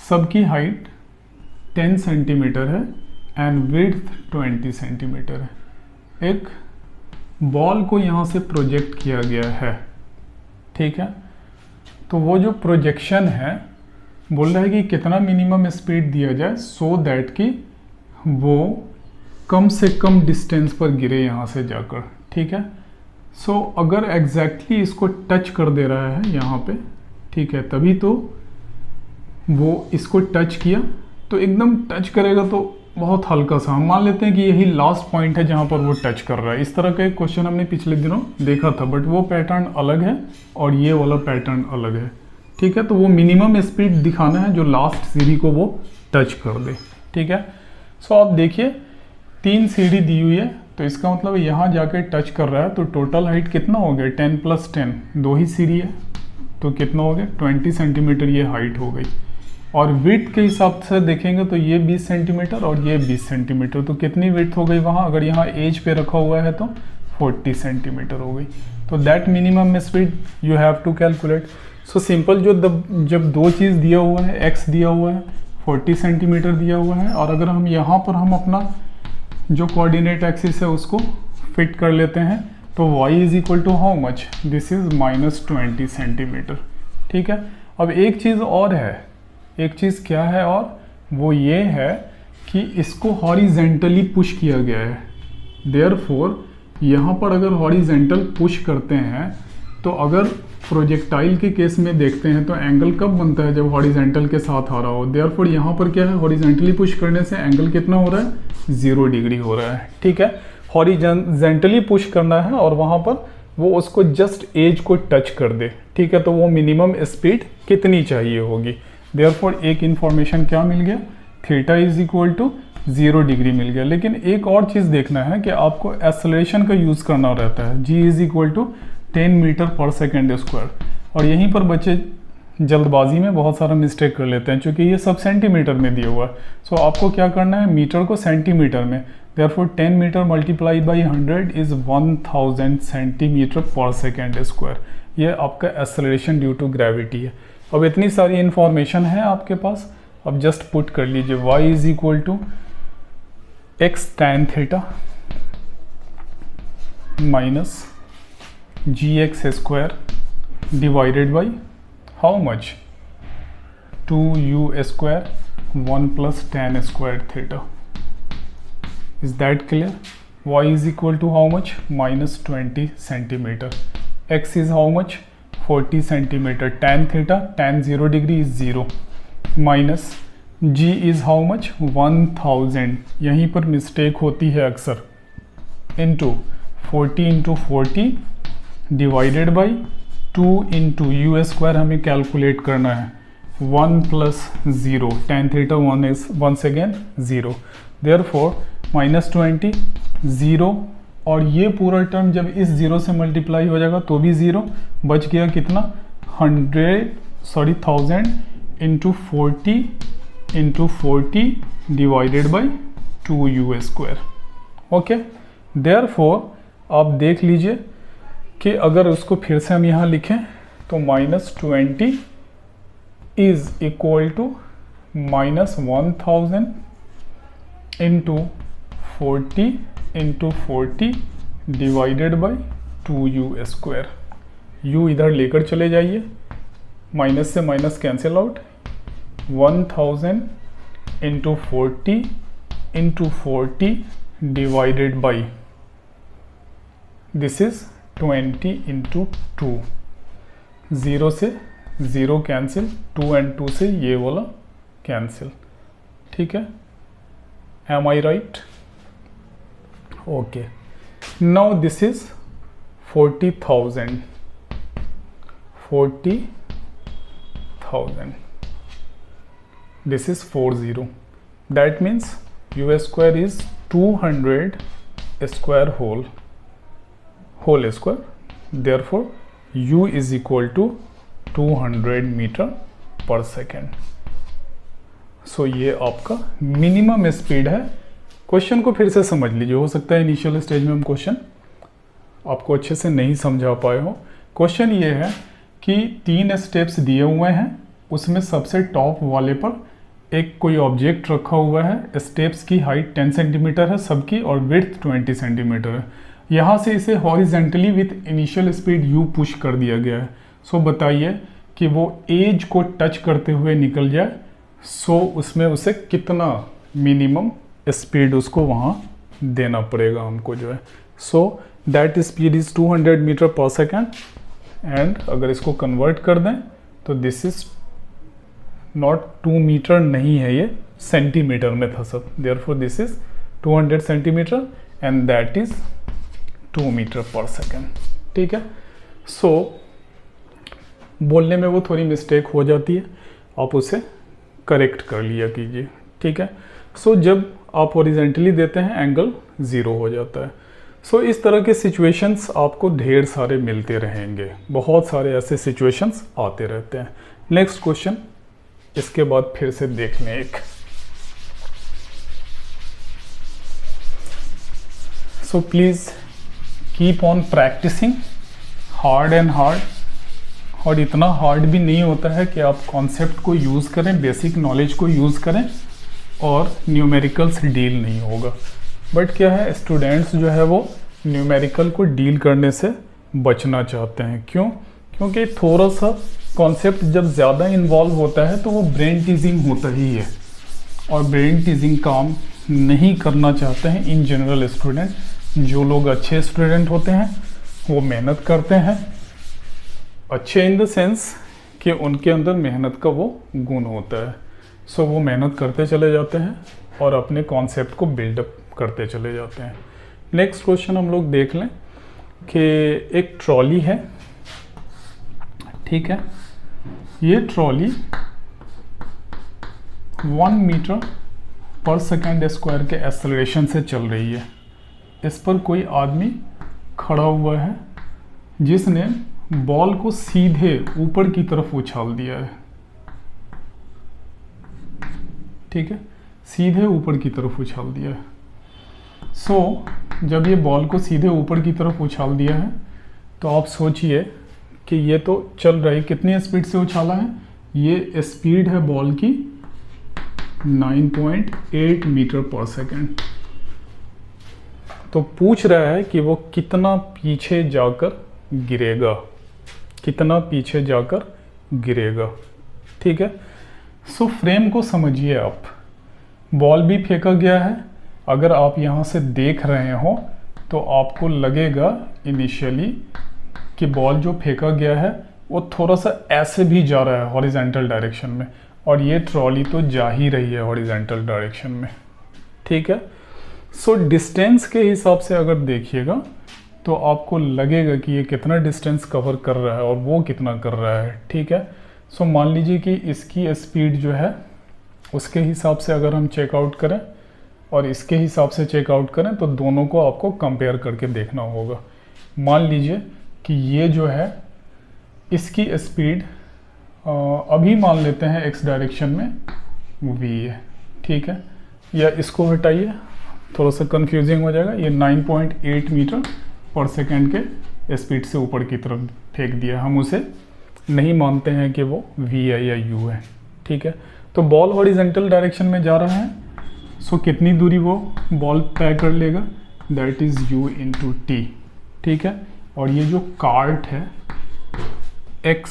S1: सबकी हाइट 10 सेंटीमीटर है एंड विड्थ 20 सेंटीमीटर है। एक बॉल को यहाँ से प्रोजेक्ट किया गया है, ठीक है। तो वो जो प्रोजेक्शन है बोल रहा है कि कितना मिनिमम स्पीड दिया जाए सो दैट कि वो कम से कम डिस्टेंस पर गिरे यहाँ से जाकर, ठीक है। सो अगर एग्जैक्टली इसको टच कर दे रहा है यहाँ पे, ठीक है, तभी तो वो इसको टच किया, तो एकदम टच करेगा तो बहुत हल्का सा, हम मान लेते हैं कि यही लास्ट पॉइंट है जहाँ पर वो टच कर रहा है। इस तरह का एक क्वेश्चन हमने पिछले दिनों देखा था, बट वो पैटर्न अलग है और ये वाला पैटर्न अलग है, ठीक है। तो वो मिनिमम स्पीड दिखाना है जो लास्ट सीढ़ी को वो टच कर दे, ठीक है। सो आप देखिए 3 सीढ़ी दी हुई है, तो इसका मतलब यहाँ जाके टच कर रहा है, तो टोटल हाइट कितना हो गया? 10 + 10, 2 ही सीढ़ी है, तो कितना हो गया? 20 सेंटीमीटर ये हाइट हो गई। और विड्थ के हिसाब से देखेंगे तो ये 20 सेंटीमीटर और ये 20 सेंटीमीटर, तो कितनी विड्थ हो गई वहाँ? अगर यहाँ एज पे रखा हुआ है तो 40 सेंटीमीटर हो गई। तो that minimum speed you have to calculate. So simple, जब दो चीज़ दिया हुआ है, x दिया हुआ है, 40 सेंटीमीटर दिया हुआ है, और अगर हम यहाँ पर हम अपना जो कोऑर्डिनेट एक्सिस है उसको फिट कर लेते हैं, तो y is equal to how much? This is -20 centimetre, ठीक है। अब एक चीज़ और है, एक चीज़ क्या है और वो ये है कि इसको हॉरिजेंटली पुश किया गया है। देयरफॉर यहाँ पर अगर हॉरिजेंटल पुश करते हैं, तो अगर प्रोजेक्टाइल के केस में देखते हैं तो एंगल कब बनता है? जब हॉरिजेंटल के साथ आ रहा हो। देयरफॉर यहाँ पर क्या है? हॉरिजेंटली पुश करने से एंगल कितना हो रहा है? 0 डिग्री हो रहा है, ठीक है। हॉरिजेंटली पुश करना है और वहाँ पर वो उसको जस्ट एज को टच कर दे, ठीक है। तो वो मिनिमम स्पीड कितनी चाहिए होगी? देयरफॉर एक इन्फॉर्मेशन क्या मिल गया? Theta is equal to 0 degree मिल गया। लेकिन एक और चीज़ देखना है कि आपको एक्सेलरेशन का यूज़ करना रहता है। g is equal to 10 metre पर सेकेंड स्क्वायर, और यहीं पर बच्चे जल्दबाजी में बहुत सारा मिस्टेक कर लेते हैं, क्योंकि ये सब सेंटीमीटर में दिया हुआ है। सो आपको क्या करना है? मीटर को सेंटीमीटर में, therefore 10 metre multiply by 100 is 1000 centimetre per second square. ये आपका एक्सेलरेशन ड्यू टू ग्रेविटी है। अब इतनी सारी इन्फॉर्मेशन है आपके पास, अब जस्ट पुट कर लीजिए। y is equal to x tan theta minus gx square divided by how much? 2u square 1 + tan square theta. Is that clear? y is equal to how much? -20 centimetre. x is how much? 40 centimetre. tan theta, tan 0 degree is 0, minus g is how much? 1000, यहीं पर mistake होती है अक्सर, into 40 divided by 2 into u square हमें calculate करना है। 1 + 0, tan थीटा 1 is once again 0, therefore -20 0, और ये पूरा टर्म जब इस 0 से मल्टीप्लाई हो जाएगा तो भी 0, बच गया कितना? 1000 into 40 divided by 2u square. Okay, therefore आप देख लीजिए कि अगर उसको फिर से हम यहाँ लिखें तो -20 is equal to -1000 into 40 divided by 2u²। u इधर लेकर चले जाइए, माइनस से माइनस cancel out, 1000 into 40 divided by, this is 20 into 2, 0 से 0 कैंसिल, 2 and 2 से ये वाला कैंसिल, ठीक है। Am I right? Okay, now this is 40,000, this is 40, that means u² is 200 square whole square, therefore u is equal to 200 metre पर second. सो ये आपका minimum speed है। क्वेश्चन को फिर से समझ लीजिए, हो सकता है इनिशियल स्टेज में हम क्वेश्चन आपको अच्छे से नहीं समझा पाए हो। क्वेश्चन ये है कि 3 स्टेप्स दिए हुए हैं, उसमें सबसे टॉप वाले पर एक कोई ऑब्जेक्ट रखा हुआ है, स्टेप्स की हाइट 10 सेंटीमीटर है सबकी और विड्थ 20 सेंटीमीटर है। यहाँ से इसे horizontally with initial speed u push कर दिया गया है। सो बताइए कि वो एज को टच करते हुए निकल जाए, सो उसमें उसे कितना मिनिमम स्पीड उसको वहाँ देना पड़ेगा हमको जो है। So that speed is 200 metre पर सेकेंड, एंड अगर इसको कन्वर्ट कर दें तो दिस इज नॉट 2 मीटर नहीं है, ये सेंटीमीटर में था सब, therefore this is 200 centimetre and that is 2 metre पर सेकेंड, ठीक है। सो बोलने में वो थोड़ी मिस्टेक हो जाती है, आप उसे करेक्ट कर लिया कीजिए, ठीक है। सो जब आप हॉरिजेंटली देते हैं एंगल 0 हो जाता है। सो इस तरह के सिचुएशंस आपको ढेर सारे मिलते रहेंगे, बहुत सारे ऐसे सिचुएशंस आते रहते हैं। नेक्स्ट क्वेश्चन इसके बाद फिर से देख लें एक। So please keep on practising hard and hard, और इतना हार्ड भी नहीं होता है कि आप कॉन्सेप्ट को यूज़ करें, बेसिक नॉलेज को यूज़ करें और न्यूमेरिकल्स डील नहीं होगा। बट क्या है, स्टूडेंट्स जो है वो न्यूमेरिकल को डील करने से बचना चाहते हैं। क्यों? क्योंकि थोड़ा सा कॉन्सेप्ट जब ज़्यादा इन्वॉल्व होता है तो वो ब्रेन टीजिंग होता ही है, और ब्रेन टीजिंग काम नहीं करना चाहते हैं इन जनरल स्टूडेंट। जो लोग अच्छे स्टूडेंट होते हैं वो मेहनत करते हैं, अच्छे इन द सेंस कि उनके अंदर मेहनत का वो गुण होता है। सो वो मेहनत करते चले जाते हैं और अपने कॉन्सेप्ट को बिल्डअप करते चले जाते हैं। नेक्स्ट क्वेश्चन हम लोग देख लें कि एक ट्रॉली है, ठीक है। ये ट्रॉली 1 मीटर पर सेकेंड स्क्वायर के एक्सेलरेशन से चल रही है। इस पर कोई आदमी खड़ा हुआ है जिसने बॉल को सीधे ऊपर की तरफ उछाल दिया है, ठीक है, सीधे ऊपर की तरफ उछाल दिया है। सो जब ये बॉल को सीधे ऊपर की तरफ उछाल दिया है तो आप सोचिए कि ये तो चल रही, कितनी स्पीड से उछाला है, ये स्पीड है बॉल की 9.8 मीटर पर सेकेंड। तो पूछ रहा है कि वो कितना पीछे जाकर गिरेगा, कितना पीछे जाकर गिरेगा, ठीक है। सो फ्रेम को समझिए आप, बॉल भी फेंका गया है। अगर आप यहाँ से देख रहे हो तो आपको लगेगा इनिशियली कि बॉल जो फेंका गया है वो थोड़ा सा ऐसे भी जा रहा है हॉरिजेंटल डायरेक्शन में, और ये ट्रॉली तो जा ही रही है हॉरिजेंटल डायरेक्शन में, ठीक है। सो डिस्टेंस के हिसाब से अगर देखिएगा तो आपको लगेगा कि ये कितना डिस्टेंस कवर कर रहा है और वो कितना कर रहा है, ठीक है। सो मान लीजिए कि इसकी स्पीड जो है उसके हिसाब से अगर हम चेकआउट करें और इसके हिसाब से चेकआउट करें तो दोनों को आपको कंपेयर करके देखना होगा। मान लीजिए कि ये जो है इसकी स्पीड अभी मान लेते हैं एक्स डायरेक्शन में v है, ठीक है, या इसको हटाइए, थोड़ा सा कंफ्यूजिंग हो जाएगा। ये 9.8 मीटर पर सेकेंड के स्पीड से ऊपर की तरफ फेंक दिया, हम उसे नहीं मानते हैं कि वो v है या u है, ठीक है। तो बॉल हॉरिजेंटल डायरेक्शन में जा रहा है, सो कितनी दूरी वो बॉल तय कर लेगा, that is u into T, ठीक है। और ये जो कार्ट है, x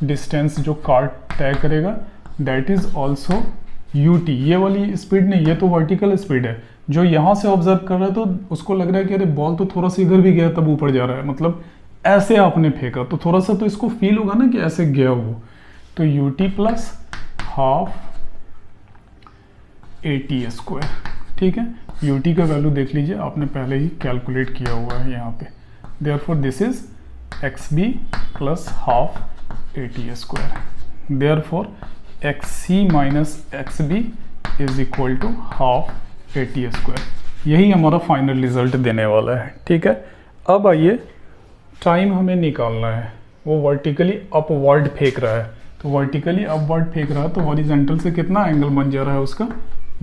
S1: डिस्टेंस जो कार्ट तय करेगा, दैट इज़ ऑल्सो ut। ये वाली स्पीड नहीं, ये तो वर्टिकल स्पीड है। जो यहाँ से ऑब्जर्व कर रहा है तो उसको लग रहा है कि अरे बॉल तो थोड़ा सा इधर भी गया तब ऊपर जा रहा है, मतलब ऐसे आपने फेंका तो थोड़ा सा तो इसको फील होगा ना कि ऐसे गया वो। तो ut प्लस हाफ AT², ठीक है। ut का वैल्यू देख लीजिए, आपने पहले ही कैलकुलेट किया हुआ है यहाँ पे। Therefore this is xb plus half AT²। Therefore xc minus xb is equal to half AT²। यही हमारा फाइनल रिजल्ट देने वाला है, ठीक है। अब आइए, टाइम हमें निकालना है। वो वर्टिकली अपवर्ड फेंक रहा है, तो वर्टिकली अपवर्ड फेंक रहा है तो हॉरिजॉन्टल से कितना एंगल बन जा रहा है उसका,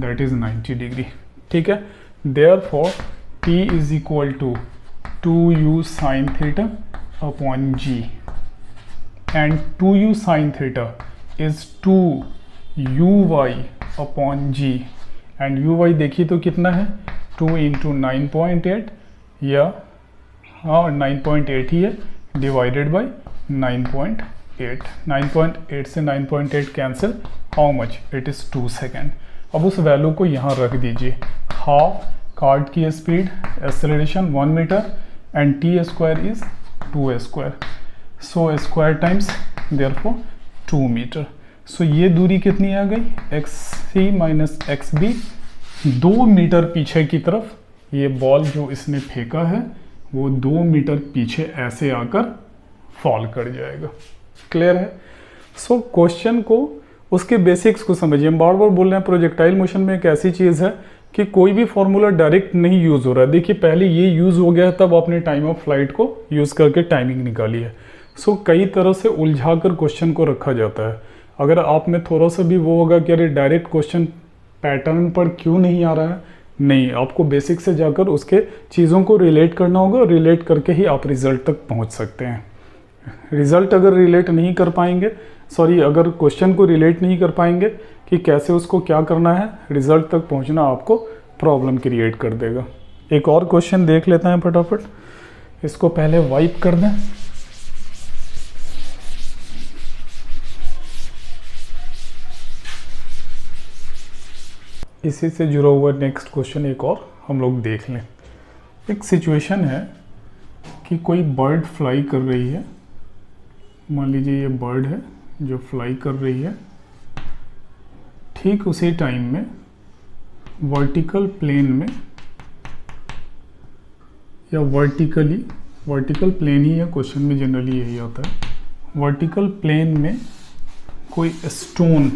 S1: दैट इज 90 डिग्री, ठीक है। Therefore T is equal to 2u sin theta upon g, and 2u sin theta is 2uy upon g, and uy देखिए तो कितना है, 2 इंटू 9.8, या हाँ 9.8 ही है, डिवाइडेड बाई 9.8। 9.8 से 9.8 cancel, how much, it is 2 second. अब उस वैल्यू को यहाँ रख दीजिए। हाफ कार्ट की speed acceleration 1 meter and t² is 2² so square times therefore 2 meter. So ये दूरी कितनी आ गई, xc माइनस xb, 2 मीटर पीछे की तरफ ये बॉल जो इसने फेंका है वो 2 मीटर पीछे ऐसे आकर फॉल कर जाएगा। क्लियर है। सो क्वेश्चन को, उसके बेसिक्स को समझिए। हम बार बार बोल रहे हैं प्रोजेक्टाइल मोशन में एक ऐसी चीज़ है कि कोई भी फॉर्मूला डायरेक्ट नहीं यूज़ हो रहा है। देखिए पहले ये यूज़ हो गया है, तब आपने टाइम ऑफ फ्लाइट को यूज़ करके टाइमिंग निकाली है। सो कई तरह से उलझा कर क्वेश्चन को रखा जाता है। अगर आप में थोड़ा सा भी वो होगा कि अरे डायरेक्ट क्वेश्चन पैटर्न पर क्यों नहीं आ रहा है, नहीं, आपको बेसिक से जाकर उसके चीज़ों को रिलेट करना होगा, रिलेट करके ही आप रिज़ल्ट तक पहुंच सकते हैं। रिज़ल्ट अगर रिलेट नहीं कर पाएंगे, अगर क्वेश्चन को रिलेट नहीं कर पाएंगे कि कैसे उसको क्या करना है, रिज़ल्ट तक पहुंचना आपको प्रॉब्लम क्रिएट कर देगा। एक और क्वेश्चन देख लेते हैं फटाफट, इसको पहले वाइप कर दें। इसी से जुड़ा हुआ नेक्स्ट क्वेश्चन एक और हम लोग देख लें। एक सिचुएशन है कि कोई बर्ड फ्लाई कर रही है, मान लीजिए ये बर्ड है जो फ्लाई कर रही है। ठीक उसी टाइम में वर्टिकल प्लेन में, या वर्टिकल प्लेन ही है, क्वेश्चन में जनरली यही आता है, वर्टिकल प्लेन में कोई स्टोन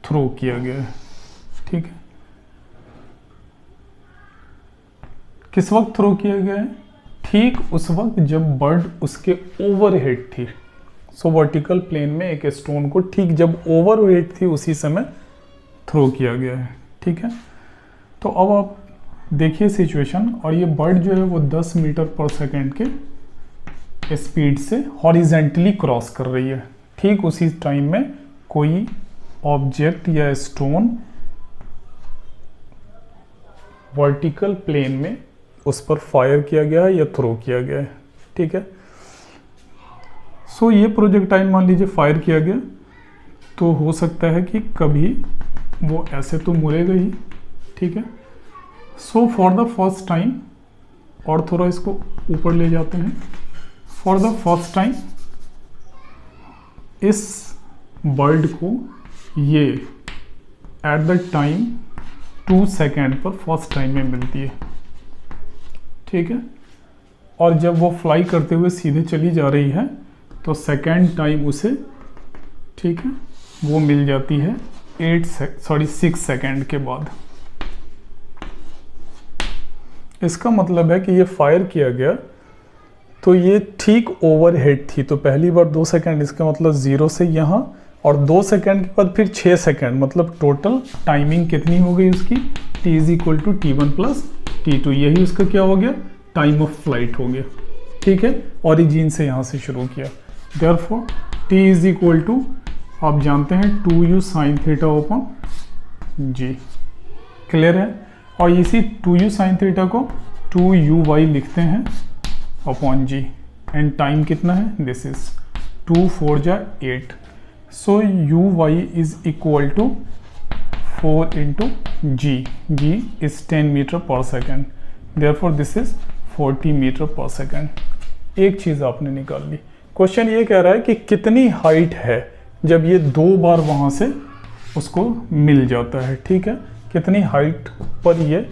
S1: थ्रो किया गया है, ठीक है। किस वक्त थ्रो किया गया है, ठीक उस वक्त जब बर्ड उसके ओवरहेड थी। सो वर्टिकल प्लेन में एक स्टोन को ठीक जब ओवरहेड थी उसी समय थ्रो किया गया है, ठीक है। तो अब आप देखिए सिचुएशन, और ये बर्ड जो है वो 10 मीटर पर सेकेंड के स्पीड से हॉरिजेंटली क्रॉस कर रही है। ठीक उसी टाइम में कोई ऑब्जेक्ट या स्टोन वर्टिकल प्लेन में उस पर फायर किया गया है या थ्रो किया गया है, ठीक है। सो ये प्रोजेक्टाइल मान लीजिए फायर किया गया, तो हो सकता है कि कभी वो ऐसे तो मुड़ेगा ही, ठीक है। So for the first time, और थोड़ा इसको ऊपर ले जाते हैं, फॉर द फर्स्ट टाइम इस बर्ड को ये एट द टाइम 2 सेकेंड पर फर्स्ट टाइम में मिलती है, ठीक है। और जब वो फ्लाई करते हुए सीधे चली जा रही है तो सेकेंड टाइम उसे, ठीक है, वो मिल जाती है 6 सेकेंड के बाद। इसका मतलब है कि ये फायर किया गया तो ये ठीक ओवरहेड थी, तो पहली बार 2 सेकेंड, इसका मतलब 0 से यहाँ, और 2 सेकेंड के बाद फिर 6 सेकेंड, मतलब टोटल टाइमिंग कितनी हो गई उसकी, t is equal to T1 plus T2। यही उसका क्या हो गया, टाइम ऑफ फ्लाइट हो गया, ठीक है। ओरिजिन से यहाँ से शुरू किया। Therefore T is equal to, आप जानते हैं 2u sine theta upon g. Clear है? और इसी 2u साइन थीटा को 2uy लिखते हैं अपॉन जी। एंड टाइम कितना है? दिस इज 2 4 जा 8। So uy is equal to 4 into g. G is 10 metre पर second, therefore this is 40 meter पर सेकेंड। एक चीज़ आपने निकाल ली। क्वेश्चन ये कह रहा है कि कितनी हाइट है जब ये 2 बार वहाँ से उसको मिल जाता है। ठीक है, कितनी हाइट पर ये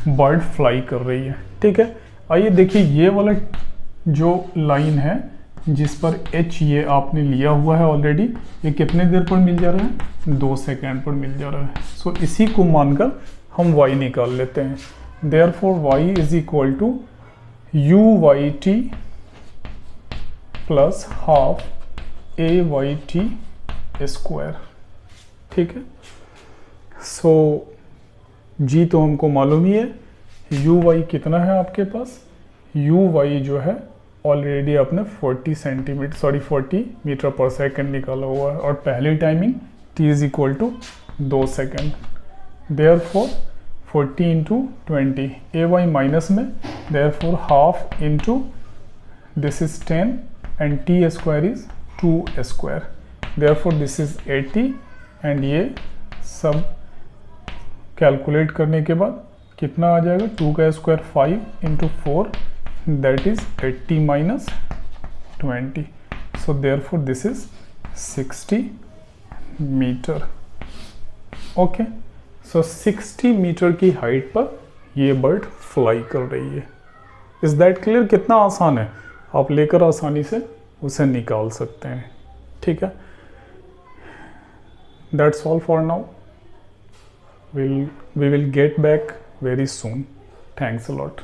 S1: बर्ड फ्लाई कर रही है। ठीक है, आइए देखिए ये वाला जो लाइन है जिस पर h ये आपने लिया हुआ है ऑलरेडी, ये कितने देर पर मिल जा रहा है? 2 सेकेंड पर मिल जा रहा है। सो इसी को मानकर हम y निकाल लेते हैं। Therefore y is equal to uy_t plus half ay_t square. ठीक है, सो g तो हमको मालूम ही है, uy कितना है आपके पास? uy जो है ऑलरेडी आपने 40 मीटर पर सेकंड निकाला हुआ है, और पहली timing t is equal to 2 second. Therefore 40 into 20, ay minus में, therefore half into this is 10 and t square is 2 square, therefore this is 80। And ये सब कैलकुलेट करने के बाद कितना आ जाएगा? 2 का square 5 into 4, that is 80 minus 20। So therefore this is 60 metre. Okay, so 60 metre की हाइट पर ये बर्ड फ्लाई कर रही है। Is that clear? कितना आसान है, आप लेकर आसानी से उसे निकाल सकते हैं। ठीक है, that's all for now. we will get back very soon. Thanks a lot.